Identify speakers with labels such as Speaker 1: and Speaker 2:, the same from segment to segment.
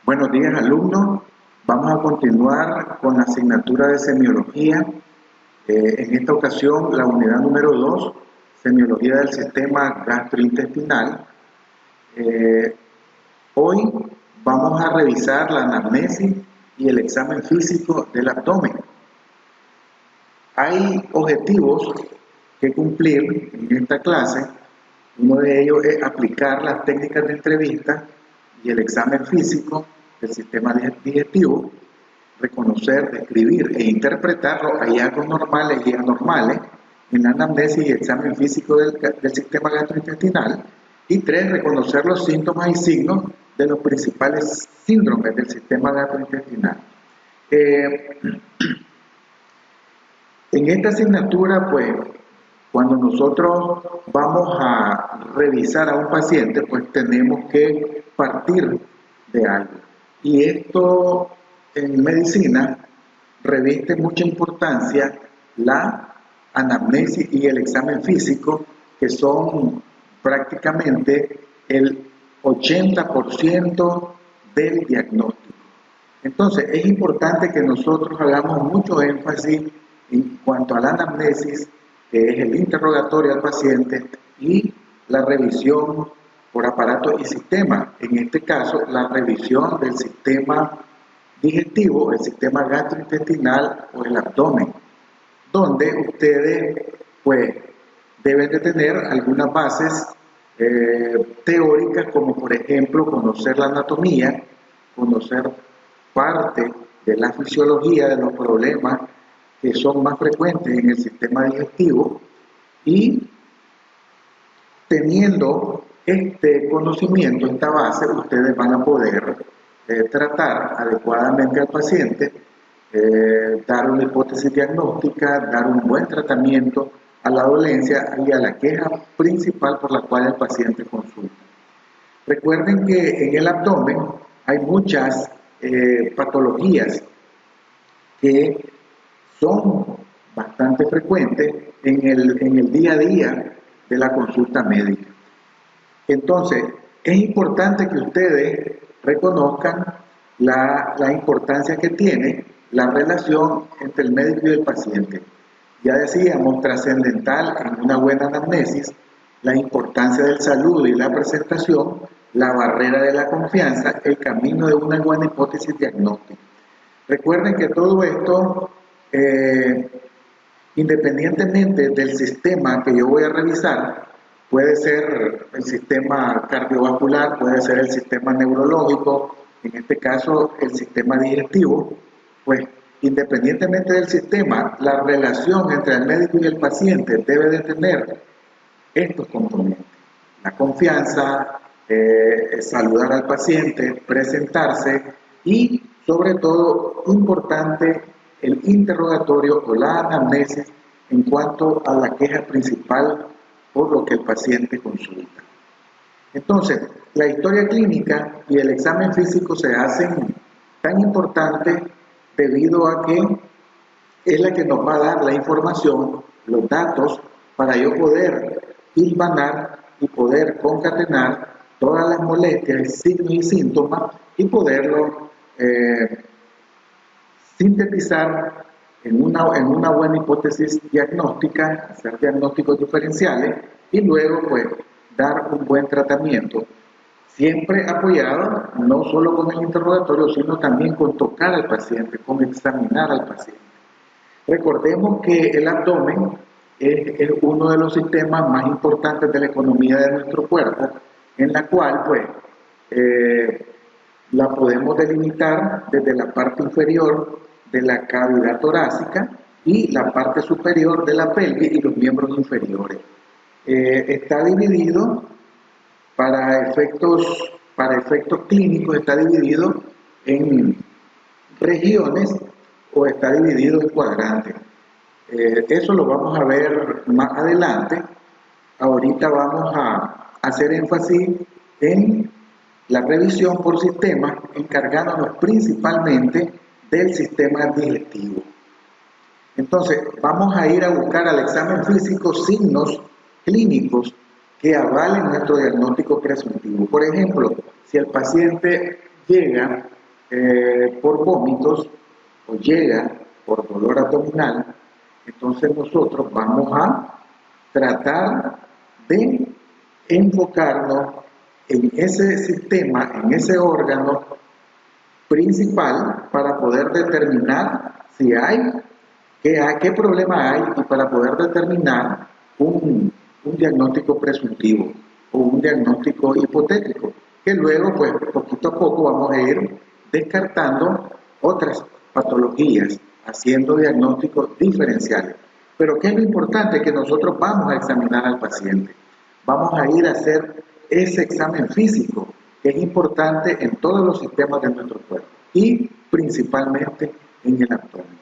Speaker 1: Buenos días, alumnos. Vamos a continuar con la asignatura de semiología. En esta ocasión, la unidad número 2, semiología del sistema gastrointestinal. Hoy vamos a revisar la anamnesis y el examen físico del abdomen. Hay objetivos que cumplir en esta clase. Uno de ellos es aplicar las técnicas de entrevista y el examen físico del sistema digestivo, reconocer, describir e interpretar los hallazgos normales y anormales en la anamnesis y examen físico del sistema gastrointestinal. Y 3, reconocer los síntomas y signos de los principales síndromes del sistema gastrointestinal. En esta asignatura, pues, cuando nosotros vamos a revisar a un paciente, pues tenemos que partir de algo. Y esto en medicina reviste mucha importancia la anamnesis y el examen físico, que son prácticamente el 80% del diagnóstico. Entonces, es importante que nosotros hagamos mucho énfasis en cuanto a la anamnesis, que es el interrogatorio al paciente, y la revisión por aparato y sistema. En este caso, la revisión del sistema digestivo, el sistema gastrointestinal o el abdomen, donde ustedes pues deben de tener algunas bases teóricas, como por ejemplo conocer la anatomía, conocer parte de la fisiología de los problemas que son más frecuentes en el sistema digestivo, y teniendo este conocimiento, esta base, ustedes van a poder tratar adecuadamente al paciente, dar una hipótesis diagnóstica, dar un buen tratamiento a la dolencia y a la queja principal por la cual el paciente consulta. Recuerden que en el abdomen hay muchas patologías que son bastante frecuentes en el día a día de la consulta médica. Entonces, es importante que ustedes reconozcan la importancia que tiene la relación entre el médico y el paciente. Ya decíamos, trascendental en una buena anamnesis, la importancia del saludo y la presentación, la barrera de la confianza, el camino de una buena hipótesis diagnóstica. Recuerden que todo esto, independientemente del sistema que yo voy a revisar, puede ser el sistema cardiovascular, puede ser el sistema neurológico, en este caso el sistema digestivo, pues independientemente del sistema, la relación entre el médico y el paciente debe de tener estos componentes: la confianza, saludar al paciente, presentarse y, sobre todo, importante, el interrogatorio o la anamnesis en cuanto a la queja principal por lo que el paciente consulta. Entonces, la historia clínica y el examen físico se hacen tan importantes debido a que es la que nos va a dar la información, los datos, para yo poder hilvanar y poder concatenar todas las molestias, signos y síntomas y poderlo sintetizar en una buena hipótesis diagnóstica, hacer diagnósticos diferenciales y luego pues dar un buen tratamiento, siempre apoyado no solo con el interrogatorio, sino también con tocar al paciente, con examinar al paciente. Recordemos que el abdomen es uno de los sistemas más importantes de la economía de nuestro cuerpo, en la cual pues la podemos delimitar desde la parte inferior de la cavidad torácica y la parte superior de la pelvis y los miembros inferiores. Está dividido para efectos clínicos, está dividido en regiones o está dividido en cuadrantes. Eso lo vamos a ver más adelante. Ahorita vamos a hacer énfasis en la revisión por sistemas, encargándonos principalmente del sistema digestivo. Entonces, vamos a ir a buscar al examen físico signos clínicos que avalen nuestro diagnóstico presuntivo. Por ejemplo, si el paciente llega por vómitos o llega por dolor abdominal, entonces nosotros vamos a tratar de enfocarnos en ese sistema, en ese órgano principal para poder determinar si hay, qué problema hay y para poder determinar un diagnóstico presuntivo o un diagnóstico hipotético, que luego pues poquito a poco vamos a ir descartando otras patologías, haciendo diagnósticos diferenciales. Pero ¿qué es lo importante? Que nosotros vamos a examinar al paciente, vamos a ir a hacer ese examen físico, que es importante en todos los sistemas de nuestro cuerpo y principalmente en el abdomen.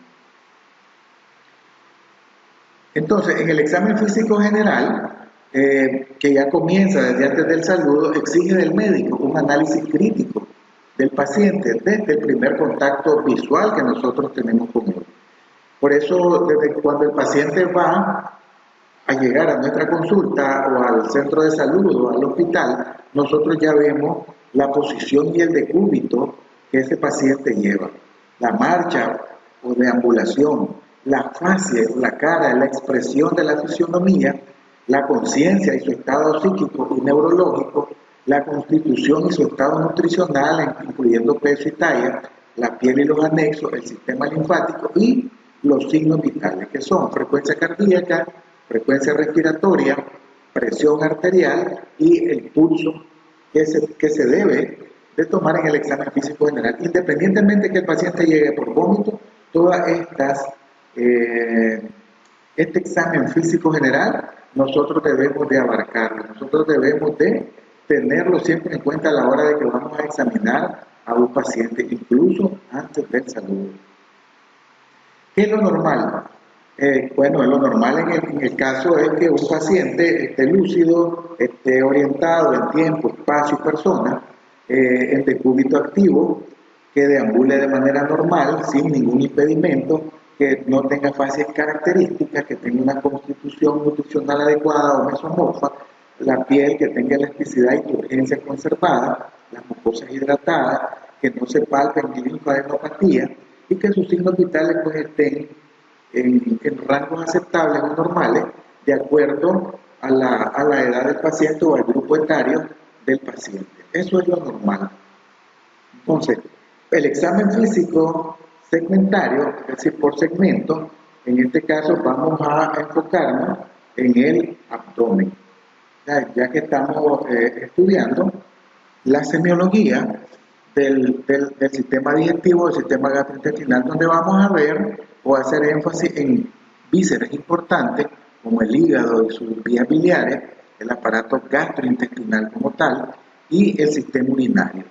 Speaker 1: Entonces, en el examen físico general, que ya comienza desde antes del saludo, exige del médico un análisis crítico del paciente desde el primer contacto visual que nosotros tenemos con él. Por eso, desde cuando el paciente va a llegar a nuestra consulta o al centro de salud o al hospital, nosotros ya vemos la posición y el decúbito que ese paciente lleva, la marcha o deambulación, la fascia, la cara, la expresión de la fisionomía, la conciencia y su estado psíquico y neurológico, la constitución y su estado nutricional, incluyendo peso y talla, la piel y los anexos, el sistema linfático y los signos vitales, que son frecuencia cardíaca, frecuencia respiratoria, presión arterial y el pulso que se debe de tomar en el examen físico general. Independientemente que el paciente llegue por vómito, todas este examen físico general nosotros debemos de abarcarlo, nosotros debemos de tenerlo siempre en cuenta a la hora de que vamos a examinar a un paciente, incluso antes del saludo. ¿Qué es lo normal? Bueno, lo normal en el caso es que un paciente esté lúcido, esté orientado en tiempo, espacio y persona, en decúbito activo, que deambule de manera normal, sin ningún impedimento, que no tenga fases características, que tenga una constitución nutricional adecuada o mesomorfa, la piel que tenga elasticidad y turgencia conservada, las mucosas hidratadas, que no se palpen ni linfadenopatía y que sus signos vitales pues estén en rangos aceptables o normales de acuerdo a la edad del paciente o al grupo etario del paciente. Eso es lo normal. Entonces, el examen físico segmentario, es decir, por segmento, en este caso vamos a enfocarnos en el abdomen, ya que estamos estudiando la semiología del sistema digestivo, del sistema gastrointestinal, donde vamos a ver o hacer énfasis en vísceras importantes como el hígado y sus vías biliares, el aparato gastrointestinal como tal y el sistema urinario.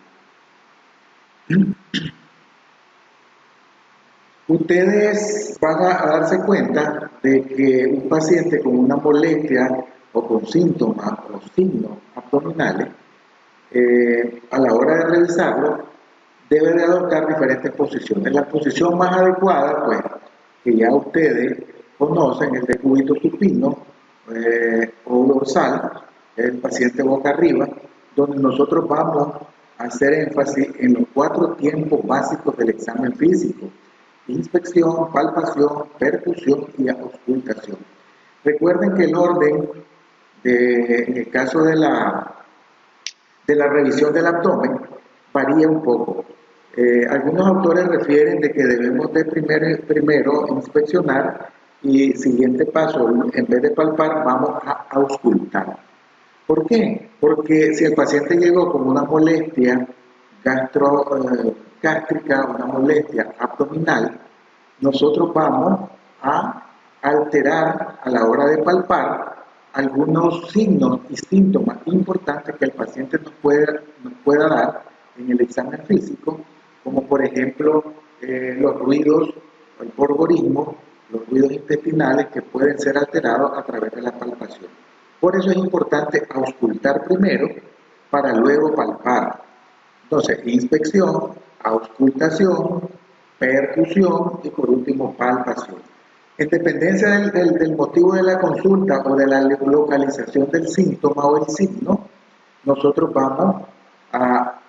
Speaker 1: Ustedes van a darse cuenta de que un paciente con una molestia o con síntomas o signos abdominales, a la hora de revisarlo, debe de adoptar diferentes posiciones. La posición más adecuada, pues, que ya ustedes conocen, es de decúbito supino o dorsal, el paciente boca arriba, donde nosotros vamos a hacer énfasis en los 4 tiempos básicos del examen físico: inspección, palpación, percusión y auscultación. Recuerden que el orden, en el caso de la revisión del abdomen, varía un poco. Algunos autores refieren de que debemos de primero inspeccionar y siguiente paso, en vez de palpar, vamos a auscultar. ¿Por qué? Porque si el paciente llegó con una molestia gástrica, una molestia abdominal, nosotros vamos a alterar a la hora de palpar algunos signos y síntomas importantes que el paciente nos pueda dar en el examen físico, como por ejemplo los ruidos, el borborismo, los ruidos intestinales que pueden ser alterados a través de la palpación. Por eso es importante auscultar primero para luego palpar. Entonces, inspección, auscultación, percusión y por último palpación. En dependencia del motivo de la consulta o de la localización del síntoma o el signo, nosotros vamos a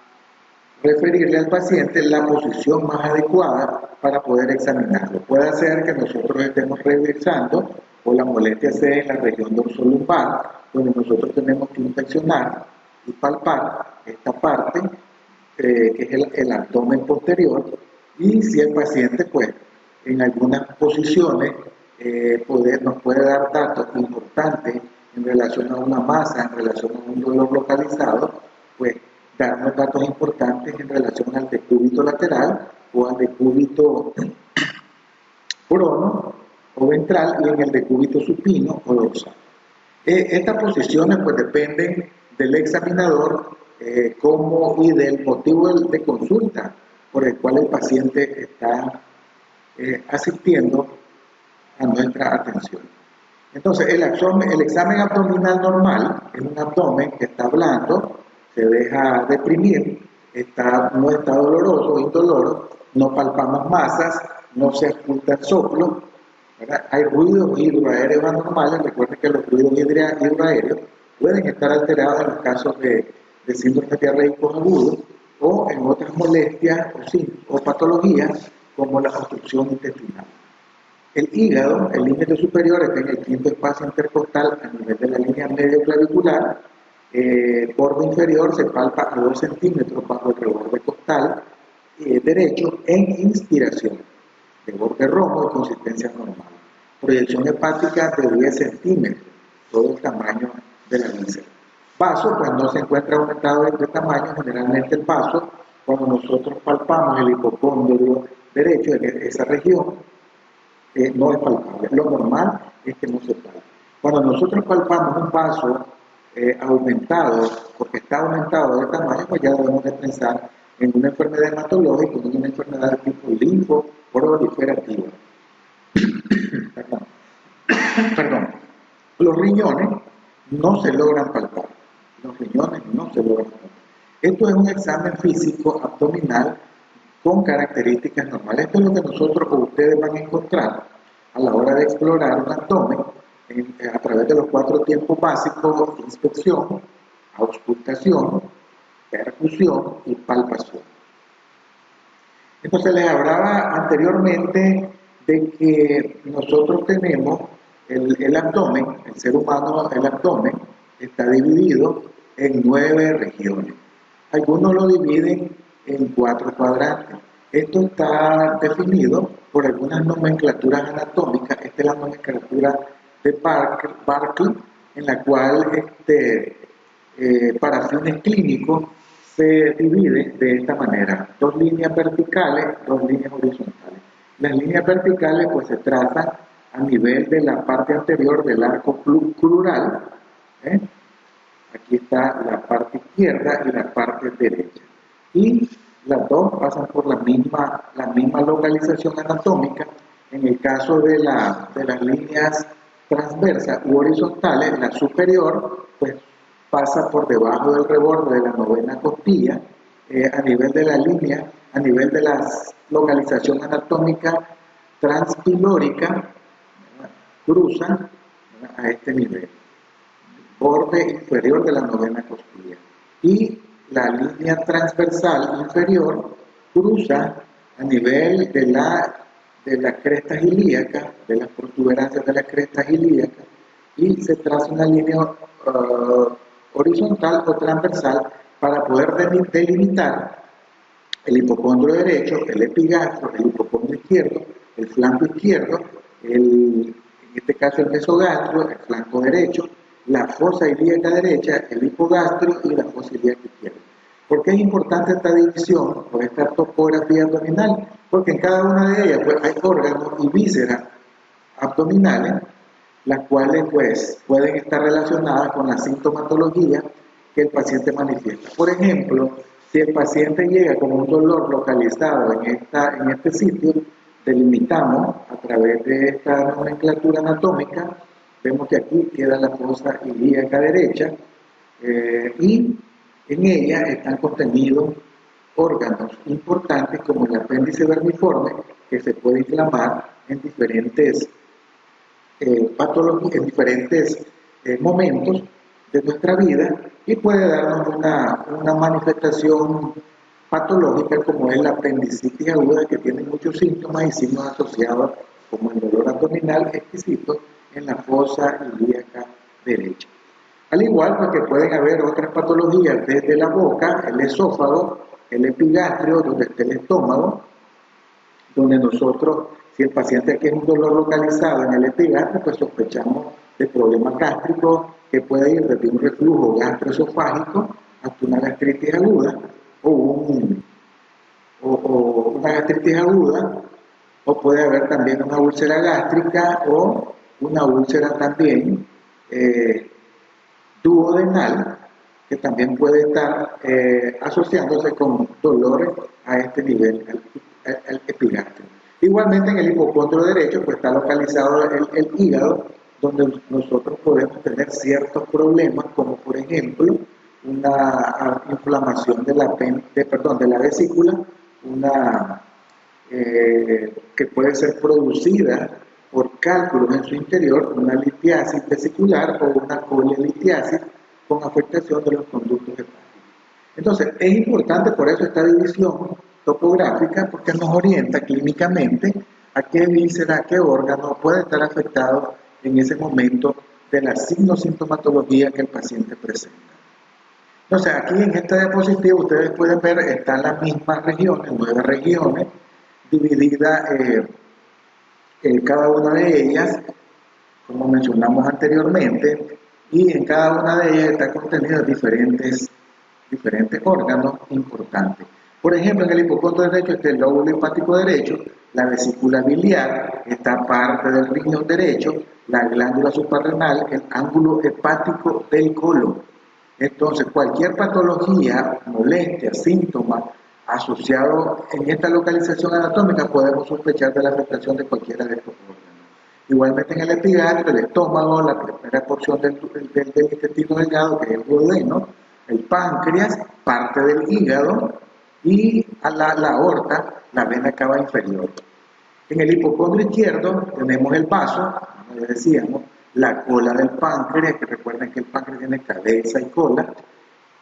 Speaker 1: referirle al paciente la posición más adecuada para poder examinarlo. Puede ser que nosotros estemos revisando o la molestia sea en la región dorsolumbar, donde nosotros tenemos que inspeccionar y palpar esta parte, que es el abdomen posterior, y si el paciente, pues, en algunas posiciones nos puede dar datos importantes en relación a una masa, en relación a un dolor localizado, pues darnos datos importantes en relación al decúbito lateral o al decúbito prono o ventral y en el decúbito supino o dorsal. Estas posiciones pues dependen del examinador y del motivo de consulta por el cual el paciente está asistiendo a nuestra atención. Entonces, el examen abdominal normal es un abdomen que está blando, se deja deprimir, no está doloroso o indoloro, no palpamos masas, no se oculta el soplo, ¿verdad? Hay ruidos hidroaéreos anormales. Recuerden que los ruidos hidroaéreos pueden estar alterados en los casos de síndrome diarreico agudo o en otras molestias o patologías como la obstrucción intestinal. El hígado, el límite superior, está en el quinto espacio intercostal a nivel de la línea medio clavicular. Borde inferior se palpa a 2 centímetros bajo el reborde costal derecho en inspiración, de borde romo y consistencia normal. Proyección hepática de 10 centímetros, todo el tamaño de la víscera. Vaso, pues no se encuentra aumentado de tamaño, generalmente el vaso, cuando nosotros palpamos el hipocóndrio derecho en esa región, no es palpable. Lo normal es que no se palpe. Cuando nosotros palpamos un vaso aumentado, porque está aumentado de tamaño, pues ya debemos de pensar en una enfermedad hematológica, en una enfermedad de tipo linfo proliferativa. Perdón. Perdón. Los riñones no se logran palpar. Los riñones no se logran palpar. Esto es un examen físico abdominal con características normales. Esto es lo que nosotros o ustedes van a encontrar a la hora de explorar un abdomen a través de los 4 tiempos básicos: inspección, auscultación, percusión y palpación. Entonces les hablaba anteriormente de que nosotros tenemos el abdomen, el ser humano, el abdomen está dividido en 9 regiones. Algunos lo dividen en 4 cuadrantes. Esto está definido por algunas nomenclaturas anatómicas. Esta es la nomenclatura de Barkley, en la cual para fines clínicos se divide de esta manera: 2 líneas verticales, 2 líneas horizontales. Las líneas verticales pues se trazan a nivel de la parte anterior del arco crural. Aquí está la parte izquierda y la parte derecha. Y las dos pasan por la misma localización anatómica. En el caso de las líneas transversas u horizontales, la superior pues pasa por debajo del reborde de la novena costilla, a nivel de la línea, a nivel de la localización anatómica transpilórica, cruza a este nivel, borde inferior de la novena costilla, y la línea transversal inferior cruza a nivel de la cresta ilíaca, de las protuberancias de la cresta ilíaca, y se traza una línea horizontal o transversal para poder delimitar el hipocondrio derecho, el epigastro, el hipocondrio izquierdo, el flanco izquierdo, en este caso el mesogastro, el flanco derecho, la fosa ilíaca derecha, el hipogastrio y la fosa ilíaca izquierda. ¿Por qué es importante esta división o esta topografía abdominal? Porque en cada una de ellas pues, hay órganos y vísceras abdominales, las cuales pues, pueden estar relacionadas con la sintomatología que el paciente manifiesta. Por ejemplo, si el paciente llega con un dolor localizado en este sitio, delimitamos a través de esta nomenclatura anatómica. Vemos que aquí queda la fosa ilíaca derecha y en ella están contenidos órganos importantes como el apéndice vermiforme, que se puede inflamar en diferentes patologías, en diferentes momentos de nuestra vida, y puede darnos una manifestación patológica como es la apendicitis aguda, que tiene muchos síntomas y signos asociados como el dolor abdominal exquisito en la fosa ilíaca derecha. Al igual pues, que pueden haber otras patologías desde la boca, el esófago, el epigastrio, donde está el estómago, donde nosotros, si el paciente aquí es un dolor localizado en el epigastrio, pues sospechamos de problemas gástricos que puede ir desde un reflujo gastroesofágico hasta una gastritis aguda o una gastritis aguda, o puede haber también una úlcera gástrica o una úlcera también duodenal, que también puede estar asociándose con dolores a este nivel, al epigastrio. Igualmente en el hipocondrio derecho pues está localizado el hígado, donde nosotros podemos tener ciertos problemas, como por ejemplo una inflamación de la vesícula, que puede ser producida por cálculos en su interior, una litiasis vesicular o una colelitiasis con afectación de los conductos hepáticos. Entonces, es importante por eso esta división topográfica, porque nos orienta clínicamente a qué víscera, qué órgano puede estar afectado en ese momento de la signosintomatología que el paciente presenta. Entonces, aquí en esta diapositiva ustedes pueden ver, están las mismas regiones, 9 regiones, divididas cada una de ellas, como mencionamos anteriormente, y en cada una de ellas está contenido diferentes órganos importantes. Por ejemplo, en el hipocondrio derecho está el lóbulo hepático derecho, la vesícula biliar, esta parte del riñón derecho, la glándula suprarrenal, el ángulo hepático del colon. Entonces, cualquier patología, molestia, síntoma asociado en esta localización anatómica, podemos sospechar de la afectación de cualquiera de estos órganos. Igualmente en el epigastrio, el estómago, la primera porción del intestino delgado, que es el duodeno, el páncreas, parte del hígado y a la aorta, la vena cava inferior. En el hipocondrio izquierdo tenemos el vaso, como ya decíamos, la cola del páncreas, que recuerden que el páncreas tiene cabeza y cola,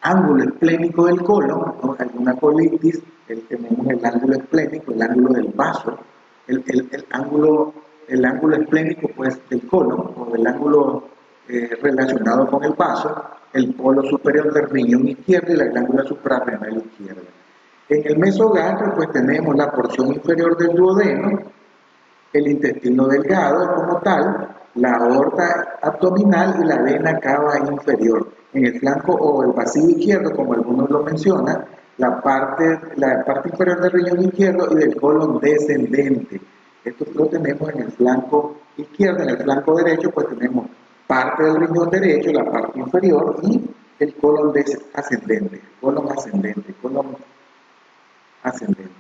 Speaker 1: ángulo esplénico del colon, ¿no? Alguna colitis, tenemos el ángulo esplénico, el ángulo del vaso, el ángulo esplénico pues, del colon, o el ángulo relacionado con el vaso, el polo superior del riñón izquierdo y la glándula suprarrenal izquierda. En el mesogastro pues tenemos la porción inferior del duodeno, el intestino delgado como tal, la aorta abdominal y la vena cava inferior. En el flanco o el vacío izquierdo, como algunos lo mencionan, la parte inferior del riñón izquierdo y del colon descendente. Esto lo tenemos en el flanco izquierdo. En el flanco derecho pues tenemos parte del riñón derecho, la parte inferior, y el colon ascendente, colon ascendente.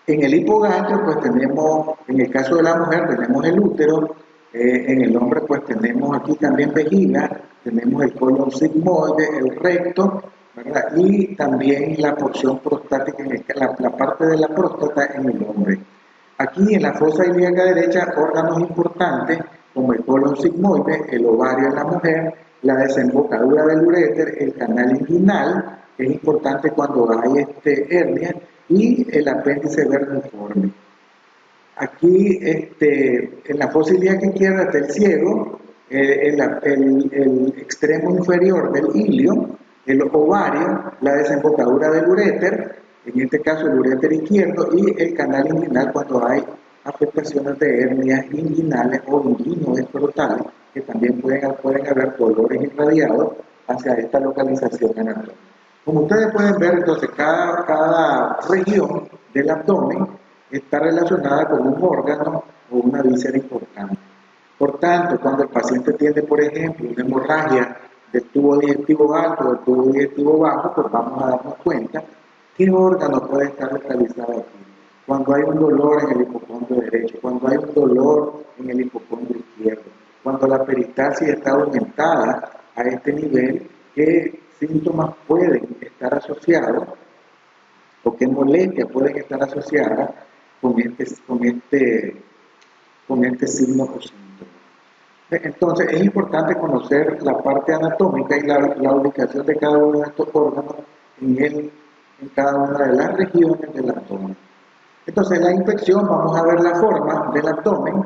Speaker 1: En el hipogastrio, pues tenemos, en el caso de la mujer, tenemos el útero, en el hombre, pues tenemos aquí también vejiga, tenemos el colon sigmoide, el recto, ¿verdad? Y también la porción prostática, la parte de la próstata en el hombre. Aquí en la fosa ilíaca derecha, órganos importantes como el colon sigmoide, el ovario en la mujer, la desembocadura del uréter, el canal inguinal, que es importante cuando hay hernia, y el apéndice vermiforme. Aquí en la fosa ilíaca izquierda está el ciego, el extremo inferior del ilio, el ovario, la desembocadura del uréter, en este caso el uréter izquierdo, y el canal inguinal cuando hay afectaciones de hernias inguinales o inguinoescrotales, que también pueden haber dolores irradiados hacia esta localización anatómica. Como ustedes pueden ver, entonces cada región del abdomen está relacionada con un órgano o una víscera importante. Por tanto, cuando el paciente tiene, por ejemplo, una hemorragia del tubo digestivo alto o del tubo digestivo bajo, pues vamos a darnos cuenta qué órgano puede estar localizado aquí. Cuando hay un dolor en el hipocondrio derecho, cuando hay un dolor en el hipocondrio izquierdo, cuando la peristalsis está aumentada a este nivel, qué síntomas pueden estar asociados o qué molestias pueden estar asociadas con este signo o síntoma. Entonces es importante conocer la parte anatómica y la ubicación de cada uno de estos órganos en en cada una de las regiones del abdomen. Entonces, en la inspección vamos a ver la forma del abdomen,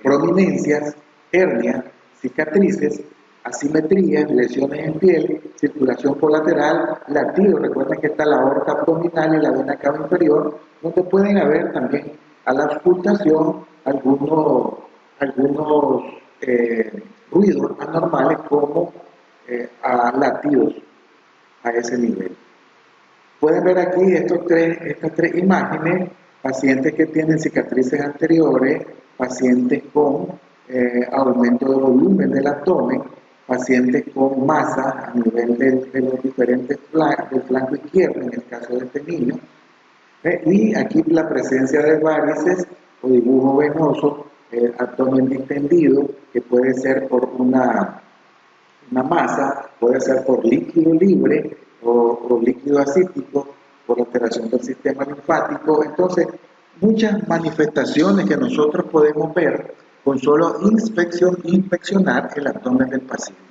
Speaker 1: prominencias, hernias, cicatrices, asimetrías, lesiones en piel, circulación colateral, latido. Recuerden que está la aorta abdominal y la vena cava inferior, donde pueden haber también a la auscultación algunos ruidos anormales como a latidos a ese nivel. Pueden ver aquí estas tres imágenes, pacientes que tienen cicatrices anteriores, pacientes con aumento de volumen del abdomen, pacientes con masa a nivel de los diferentes del flanco izquierdo, en el caso de este niño, y aquí la presencia de varices o dibujo venoso, abdomen distendido, que puede ser por una masa, puede ser por líquido libre o líquido asítico, por alteración del sistema linfático. Entonces, muchas manifestaciones que nosotros podemos ver con solo inspeccionar el abdomen del paciente.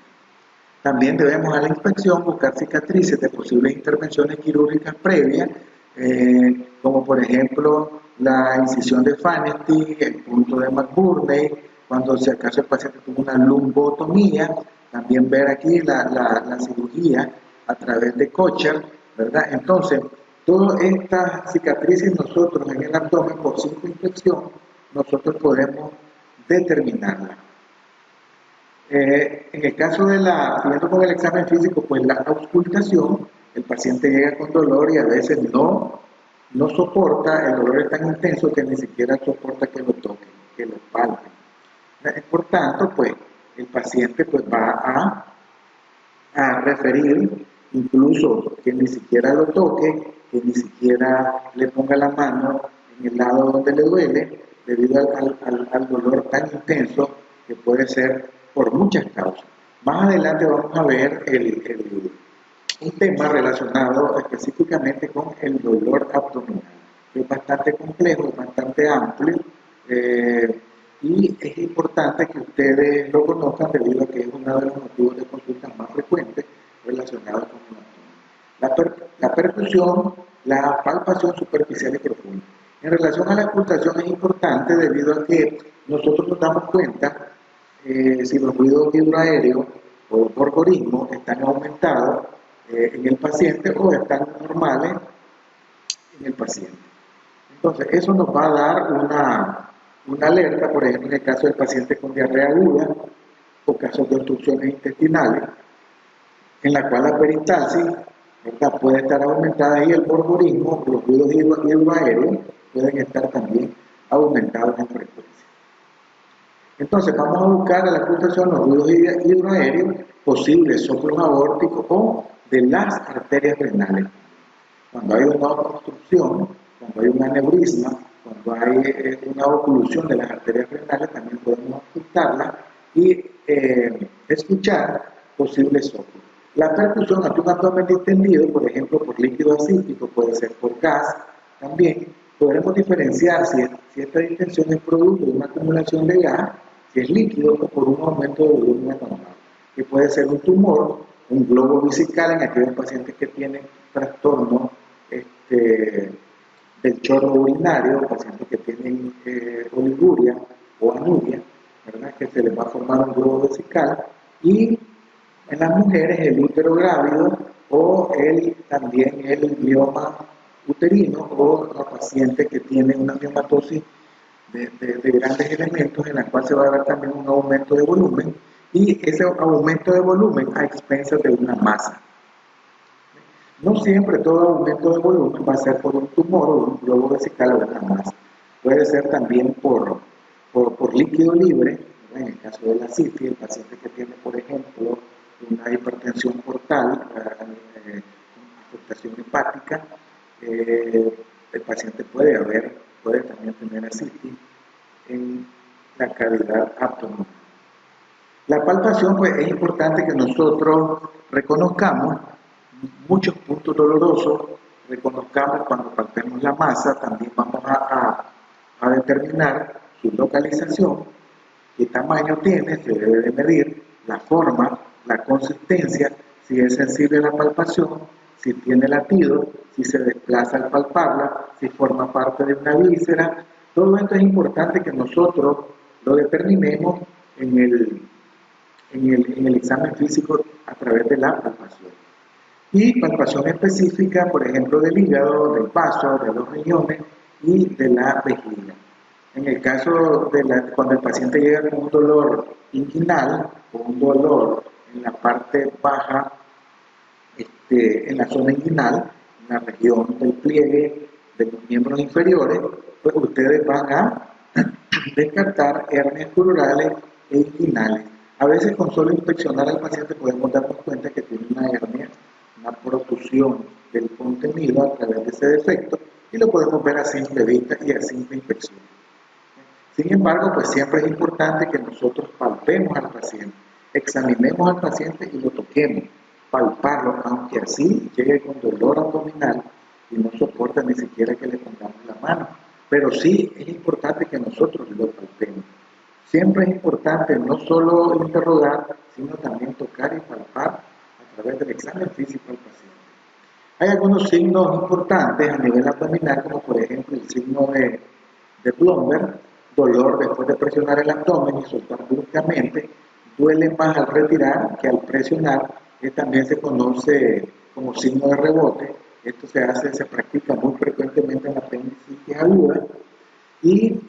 Speaker 1: También debemos a la inspección buscar cicatrices de posibles intervenciones quirúrgicas previas, como por ejemplo la incisión de Fanesti, el punto de McBurney, cuando si acaso el paciente tuvo una lumbotomía, también ver aquí la cirugía a través de Kocher, ¿verdad? Entonces, todas estas cicatrices nosotros en el abdomen por simple inspección, nosotros podemos determinarlas. En el caso de siguiendo con el examen físico, pues la auscultación, el paciente llega con dolor y a veces no soporta, el dolor es tan intenso que ni siquiera soporta que lo toquen, que lo palpen. Por tanto, pues el paciente pues va a referir incluso que ni siquiera lo toque, que ni siquiera le ponga la mano en el lado donde le duele, debido al dolor tan intenso que puede ser por muchas causas. Más adelante vamos a ver un tema relacionado específicamente con el dolor abdominal, que es bastante complejo, es bastante amplio, y es importante que ustedes lo conozcan debido a que es uno de los motivos de consulta más frecuentes relacionados con el abdomen. La percusión, la palpación superficial y profunda. En relación a la auscultación es importante debido a que nosotros nos damos cuenta si los ruidos hidroaéreos o borborismo están aumentados en el paciente o están normales en el paciente. Entonces, eso nos va a dar una alerta, por ejemplo, en el caso del paciente con diarrea aguda o casos de obstrucciones intestinales, en la cual la peristalsis puede estar aumentada y el borborismo, los ruidos hidroaéreos pueden estar también aumentados en frecuencia. Entonces vamos a buscar a la auscultación los ruidos hidroaéreos, posibles soplos aórticos o de las arterias renales. Cuando hay una obstrucción, cuando hay un aneurisma, cuando hay una oclusión de las arterias renales, también podemos auscultarla y escuchar posibles soplos. La percusión ante un abdomen distendido, por ejemplo, por líquido asítico, puede ser por gas, también podremos diferenciar si esta distensión es producto de una acumulación de gas, si es líquido o por un aumento de volumen anormal, que puede ser un tumor, un globo vesical en aquellos pacientes que tienen trastorno del chorro urinario, pacientes que tienen oliguria o anuria, ¿verdad? Que se les va a formar un globo vesical, y en las mujeres el útero grávido o también el mioma uterino o la paciente que tiene una miomatosis de grandes elementos en la cual se va a dar también un aumento de volumen, y ese aumento de volumen a expensas de una masa. No siempre todo aumento de volumen va a ser por un tumor o un globo vesical o una masa. Puede ser también por líquido libre, ¿verdad? En el caso de la sífilis, el paciente que tiene, por ejemplo, una hipertensión portal, afectación hepática, el paciente puede también tener ascitis en la cavidad abdominal. La palpación, pues es importante que nosotros reconozcamos muchos puntos dolorosos, reconozcamos cuando palpemos la masa, también vamos a determinar su localización, qué tamaño tiene, se debe de medir, la forma, la consistencia, si es sensible la palpación, si tiene latido, si se desplaza al palparla, si forma parte de una víscera. Todo esto es importante que nosotros lo determinemos en el examen físico a través de la palpación. Y palpación específica, por ejemplo, del hígado, del vaso, de los riñones y de la vejiga. En el caso cuando el paciente llega con un dolor inguinal o un dolor en la parte baja, en la zona inguinal, en la región del pliegue de los miembros inferiores, pues ustedes van a descartar hernias plurales e inguinales. A veces con solo inspeccionar al paciente podemos darnos cuenta que tiene una hernia, una protrusión del contenido a través de ese defecto y lo podemos ver a simple vista y a simple inspección. Sin embargo, pues siempre es importante que nosotros palpemos al paciente, examinemos al paciente y lo toquemos, palparlo, aunque así llegue con dolor abdominal y no soporta ni siquiera que le pongamos la mano. Pero sí es importante que nosotros lo palpemos. Siempre es importante no solo interrogar, sino también tocar y palpar a través del examen físico al paciente. Hay algunos signos importantes a nivel abdominal, como por ejemplo el signo de Blomberg, dolor después de presionar el abdomen y soltar bruscamente, duele más al retirar que al presionar, que también se conoce como signo de rebote. Esto se practica muy frecuentemente en la apendicitis aguda y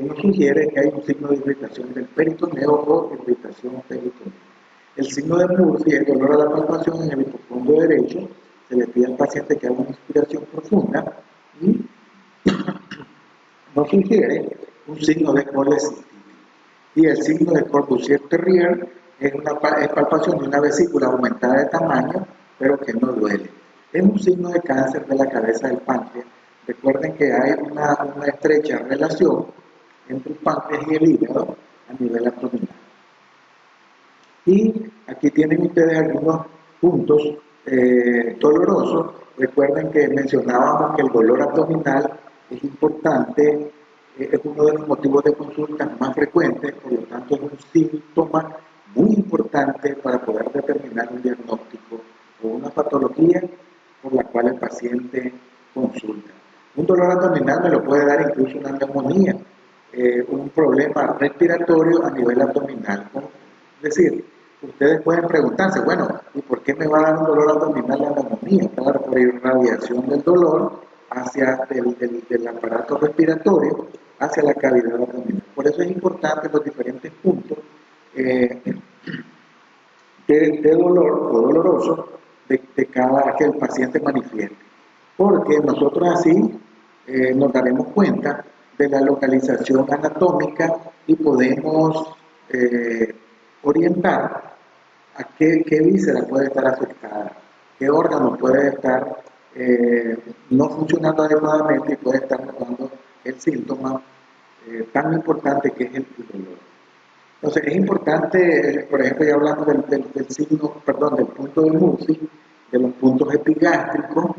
Speaker 1: nos sugiere que hay un signo de irritación del peritoneo o irritación peritoneo. El signo de Murphy es dolor a la palpación en el hipocondo derecho. Se le pide al paciente que haga una inspiración profunda y nos sugiere un signo de colecitis. Y el signo de Corbusier-Terrier es palpación de una vesícula aumentada de tamaño, pero que no duele. Es un signo de cáncer de la cabeza del páncreas. Recuerden que hay una estrecha relación entre el páncreas y el hígado a nivel abdominal. Y aquí tienen ustedes algunos puntos dolorosos. Recuerden que mencionábamos que el dolor abdominal es importante, es uno de los motivos de consulta más frecuentes, por lo tanto es un síntoma muy importante para poder determinar un diagnóstico o una patología por la cual el paciente consulta. Un dolor abdominal me lo puede dar incluso una neumonía, un problema respiratorio a nivel abdominal. Es decir, ustedes pueden preguntarse, bueno, ¿y por qué me va a dar un dolor abdominal la neumonía? Claro, por irradiación del dolor hacia del aparato respiratorio hacia la cavidad abdominal. Por eso es importante los diferentes puntos de dolor o doloroso de cada que el paciente manifieste. Porque nosotros así nos daremos cuenta de la localización anatómica y podemos orientar a qué víscera puede estar afectada, qué órgano puede estar no funcionando adecuadamente y puede estar dando el síntoma tan importante que es el dolor. Entonces es importante, por ejemplo, ya hablando del signo, perdón, del punto de Murphy, de los puntos epigástricos,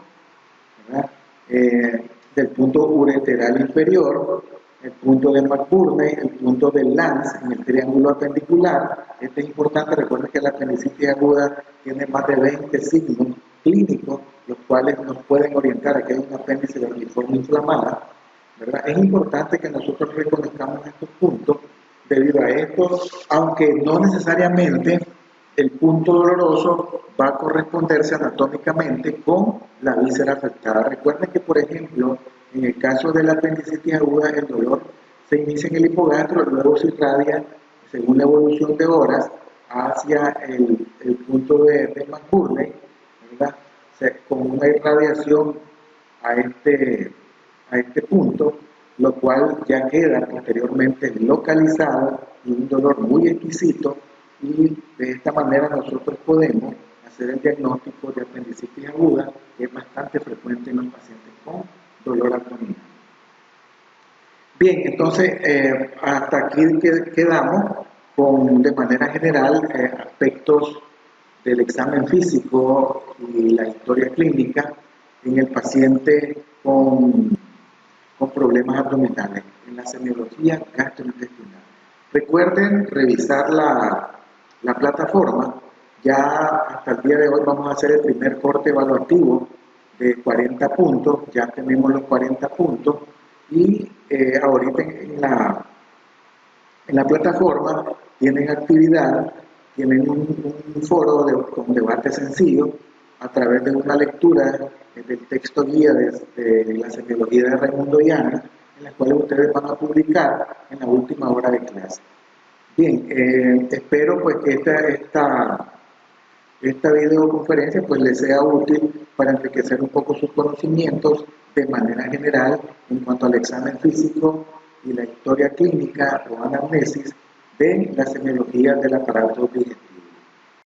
Speaker 1: del punto ureteral inferior, el punto de McBurney, el punto de Lanz en el triángulo apendicular. Este es importante, recuerden que la apendicitis aguda tiene más de 20 signos clínicos, los cuales nos pueden orientar a que hay un apéndice vermiforme inflamada, ¿verdad? Es importante que nosotros reconozcamos estos puntos. Debido a esto, aunque no necesariamente el punto doloroso va a corresponderse anatómicamente con la víscera afectada. Recuerden que, por ejemplo, en el caso de la apendicitis aguda, el dolor se inicia en el hipogastro, luego se irradia, según la evolución de horas, hacia el punto de McBurney, ¿verdad? O sea, con una irradiación a este punto, lo cual ya queda posteriormente localizado y un dolor muy exquisito, y de esta manera nosotros podemos hacer el diagnóstico de apendicitis aguda, que es bastante frecuente en los pacientes con dolor abdominal. Bien, entonces hasta aquí quedamos con, de manera general, aspectos del examen físico y la historia clínica en el paciente con problemas abdominales, en la semiología gastrointestinal. Recuerden revisar la plataforma Ya hasta el día de hoy vamos a hacer el primer corte evaluativo de 40 puntos, ya tenemos los 40 puntos y ahorita en la plataforma tienen actividad, tienen un foro con debate sencillo a través de una lectura del texto guía de la semiología de Raimundo Llana, en la cual ustedes van a publicar en la última hora de clase. Bien, espero pues que esta videoconferencia pues les sea útil para enriquecer un poco sus conocimientos de manera general en cuanto al examen físico y la historia clínica o anamnesis de la semiología del aparato digestivo.